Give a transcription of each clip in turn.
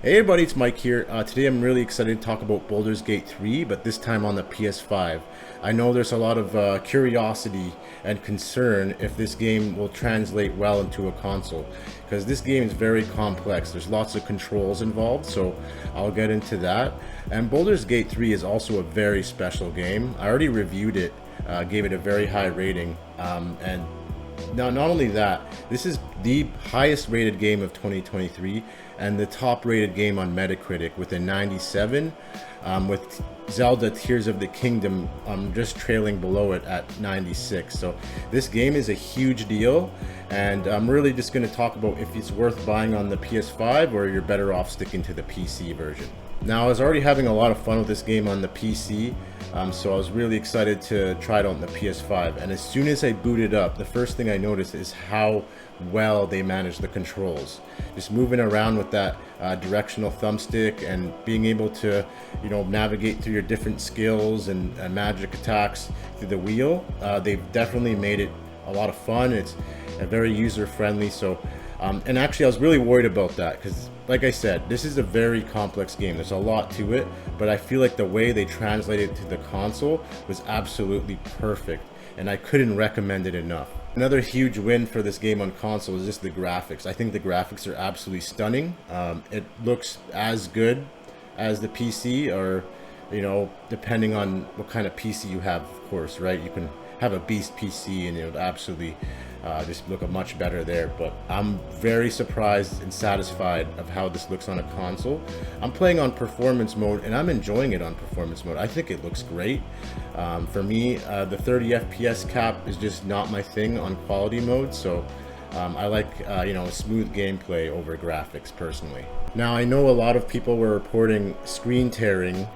Hey everybody, it's Mike here. Today I'm really excited to talk about Baldur's Gate 3, but this time on the PS5. I know there's a lot of curiosity and concern if this game will translate well into a console, because this game is very complex. There's lots of controls involved, so I'll get into that. And Baldur's Gate 3 is also a very special game. I already reviewed it, gave it a very high rating, and not only that, this is the highest rated game of 2023 and the top rated game on Metacritic with a 97, with Zelda Tears of the Kingdom just trailing below it at 96. So this game is a huge deal, and I'm really just going to talk about if it's worth buying on the PS5 or you're better off sticking to the PC version. Now, I was already having a lot of fun with this game on the PC, so I was really excited to try it on the PS5. And as soon as I booted up, the first thing I noticed is how well they manage the controls. Just moving around with that directional thumbstick and being able to, navigate through your different skills and magic attacks through the wheel. They've definitely made it a lot of fun. It's very user-friendly. So, and actually, I was really worried about that because, like I said, this is a very complex game. There's a lot to it, but I feel like the way they translated it to the console was absolutely perfect, and I couldn't recommend it enough. Another huge win for this game on console is just the graphics. I think the graphics are absolutely stunning. It looks as good as the PC, or, depending on what kind of PC you have, of course, right? You can have a beast PC and it would absolutely just look much better there, but I'm very surprised and satisfied of how this looks on a console. I'm playing on performance mode and I'm enjoying it on performance mode. I think it looks great. For me, the 30 FPS cap is just not my thing on quality mode, so I like smooth gameplay over graphics personally. Now, I know a lot of people were reporting screen tearing.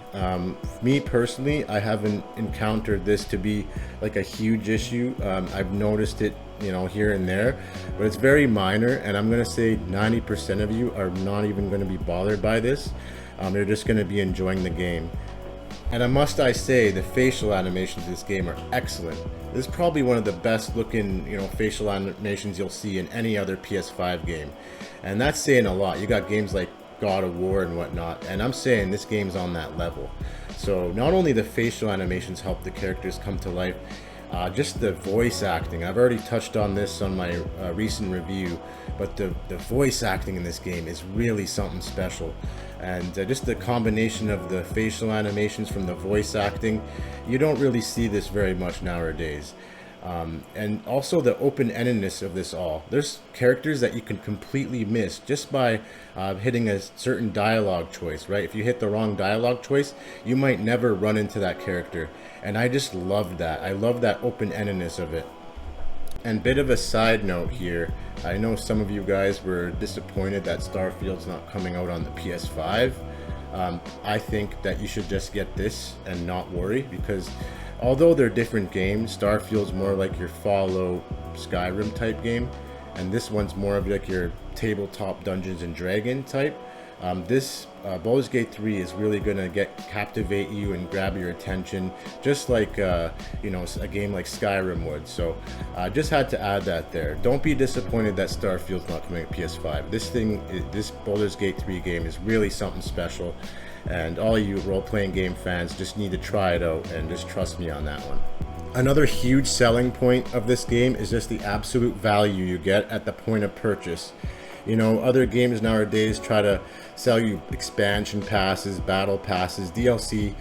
Me personally, I haven't encountered this to be like a huge issue. I've noticed it here and there, but it's very minor, and I'm gonna say 90% of you are not even going to be bothered by this. You're just going to be enjoying the game. And I say the facial animations in this game are excellent. This is probably one of the best looking facial animations you'll see in any other PS5 game, and that's saying a lot. You got games like God of War and whatnot, and I'm saying this game's on that level. So not only the facial animations help the characters come to life, just the voice acting. I've already touched on this on my recent review, but the voice acting in this game is really something special. And just the combination of the facial animations from the voice acting, you don't really see this very much nowadays. And also the open-endedness of this all. There's characters that you can completely miss just by hitting a certain dialogue choice, right? If you hit the wrong dialogue choice, you might never run into that character. And I just loved that. I love that open-endedness of it. And bit of a side note here, I know some of you guys were disappointed that Starfield's not coming out on the PS5. I think that you should just get this and not worry, because although they're different games, Starfield's more like your Fallout, Skyrim type game, and this one's more of like your tabletop Dungeons and Dragons type. This Baldur's Gate 3 is really gonna captivate you and grab your attention, just like a game like Skyrim would. So just had to add that there. Don't be disappointed that Starfield's not coming to PS5. This Baldur's Gate 3 game is really something special, and all you role-playing game fans just need to try it out and just trust me on that one. Another huge selling point of this game is just the absolute value you get at the point of purchase. Other games nowadays try to sell you expansion passes, battle passes, DLC,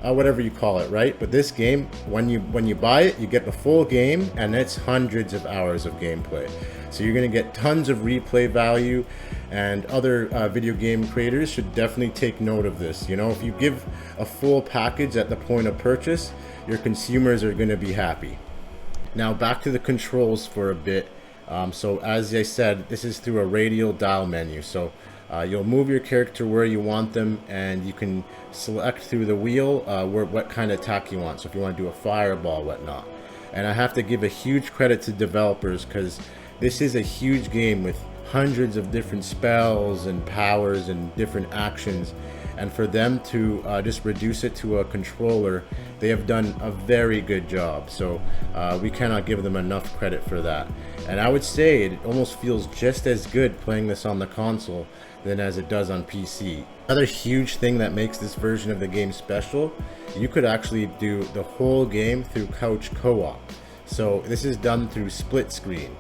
whatever you call it, right? But this game, when you buy it, you get the full game, and it's hundreds of hours of gameplay. So you're going to get tons of replay value, and other video game creators should definitely take note of this. If you give a full package at the point of purchase, your consumers are going to be happy. Now back to the controls for a bit. So as I said, this is through a radial dial menu. So you'll move your character where you want them, and you can select through the wheel what kind of attack you want. So if you want to do a fireball, whatnot. And I have to give a huge credit to developers, because this is a huge game with hundreds of different spells and powers and different actions. And for them to just reduce it to a controller, they have done a very good job. So we cannot give them enough credit for that. And I would say it almost feels just as good playing this on the console than as it does on PC. Another huge thing that makes this version of the game special, you could actually do the whole game through couch co-op. So this is done through split screen.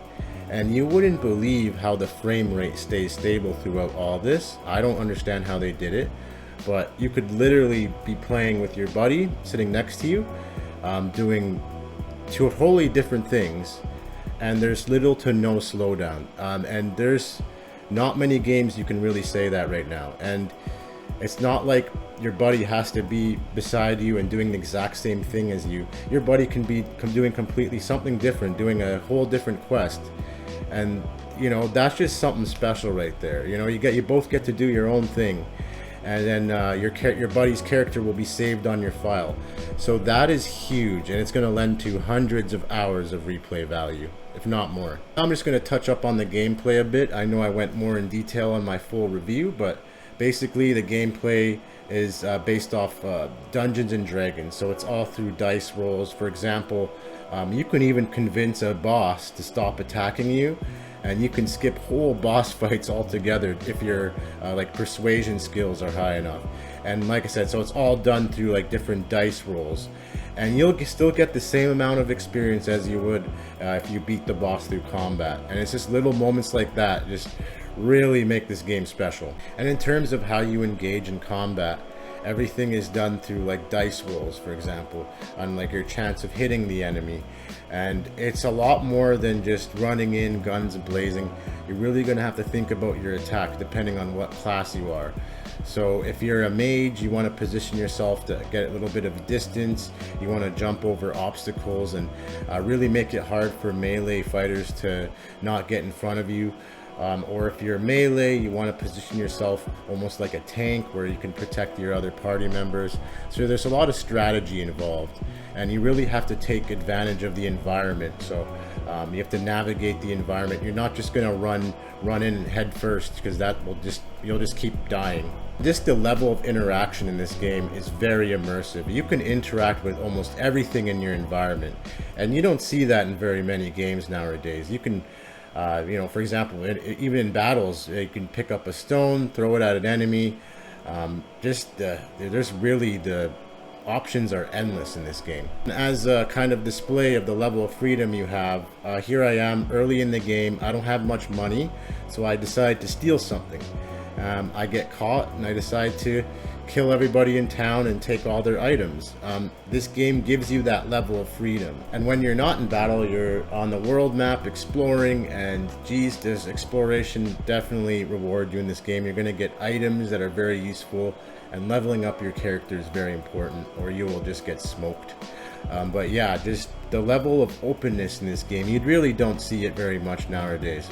And you wouldn't believe how the frame rate stays stable throughout all this. I don't understand how they did it, but you could literally be playing with your buddy sitting next to you, doing two totally different things, and there's little to no slowdown. And there's not many games you can really say that right now. And it's not like your buddy has to be beside you and doing the exact same thing as you. Your buddy can be doing completely something different, doing a whole different quest. And you know, that's just something special right there. You know, you both get to do your own thing, and then your buddy's character will be saved on your file. So that is huge, and it's going to lend to hundreds of hours of replay value, if not more. I'm just going to touch up on the gameplay a bit. I know I went more in detail on my full review, but basically the gameplay is based off Dungeons and Dragons, so it's all through dice rolls. For example, you can even convince a boss to stop attacking you, and you can skip whole boss fights altogether if your like persuasion skills are high enough. And like I said, so it's all done through like different dice rolls, and you'll still get the same amount of experience as you would if you beat the boss through combat. And it's just little moments like that just really make this game special. And in terms of how you engage in combat, everything is done through like dice rolls, for example, on like your chance of hitting the enemy. And it's a lot more than just running in guns blazing. You're really going to have to think about your attack depending on what class you are. So if you're a mage, you want to position yourself to get a little bit of distance. You want to jump over obstacles and really make it hard for melee fighters to not get in front of you. Or if you're melee, you want to position yourself almost like a tank where you can protect your other party members. So there's a lot of strategy involved, and you really have to take advantage of the environment. So you have to navigate the environment. You're not just going to run in head first, because you'll just keep dying. Just the level of interaction in this game is very immersive. You can interact with almost everything in your environment, and you don't see that in very many games nowadays. You can you know, for example, even in battles, you can pick up a stone, throw it at an enemy. There's really, the options are endless in this game. As a kind of display of the level of freedom you have, here I am early in the game. I don't have much money, so I decide to steal something. I get caught, and I decide to kill everybody in town and take all their items. This game gives you that level of freedom. And when you're not in battle, you're on the world map exploring, and geez, does exploration definitely reward you in this game. You're going to get items that are very useful, and leveling up your character is very important, or you will just get smoked. But yeah, just the level of openness in this game, you really don't see it very much nowadays.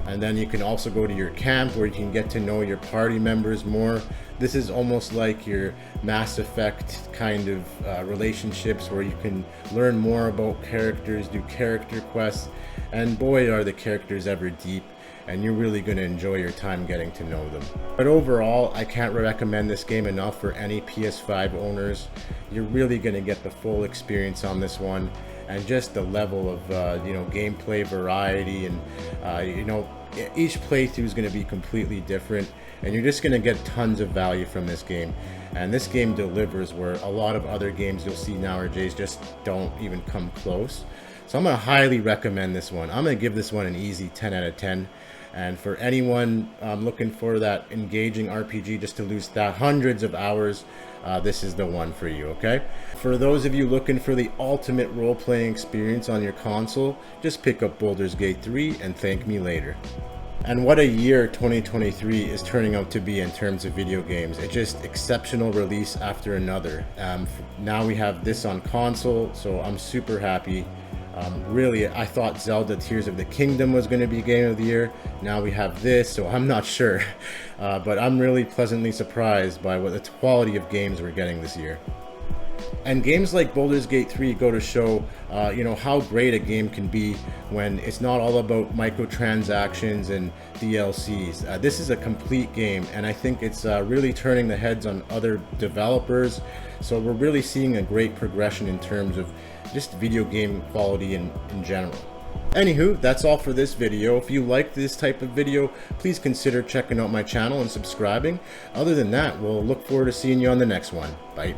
And then you can also go to your camp where you can get to know your party members more. This is almost like your Mass Effect kind of relationships, where you can learn more about characters, do character quests, and boy are the characters ever deep, and you're really going to enjoy your time getting to know them. But overall, I can't recommend this game enough for any PS5 owners. You're really going to get the full experience on this one, and just the level of you know, gameplay variety, and you know, each playthrough is going to be completely different, and you're just going to get tons of value from this game. And this game delivers where a lot of other games you'll see nowadays just don't even come close. So I'm going to highly recommend this one. I'm going to give this one an easy 10 out of 10. And for anyone looking for that engaging RPG just to lose that hundreds of hours, this is the one for you, okay? For those of you looking for the ultimate role-playing experience on your console, just pick up Baldur's Gate 3 and thank me later. And what a year 2023 is turning out to be in terms of video games. It's just exceptional release after another. Now we have this on console, so I'm super happy. Really, I thought Zelda Tears of the Kingdom was going to be Game of the Year. Now we have this, so I'm not sure. But I'm really pleasantly surprised by what the quality of games we're getting this year. And games like Baldur's Gate 3 go to show, you know, how great a game can be when it's not all about microtransactions and DLCs. This is a complete game, and I think it's really turning the heads on other developers. So we're really seeing a great progression in terms of just video game quality in general. Anywho, that's all for this video. If you like this type of video, please consider checking out my channel and subscribing. Other than that, we'll look forward to seeing you on the next one. Bye.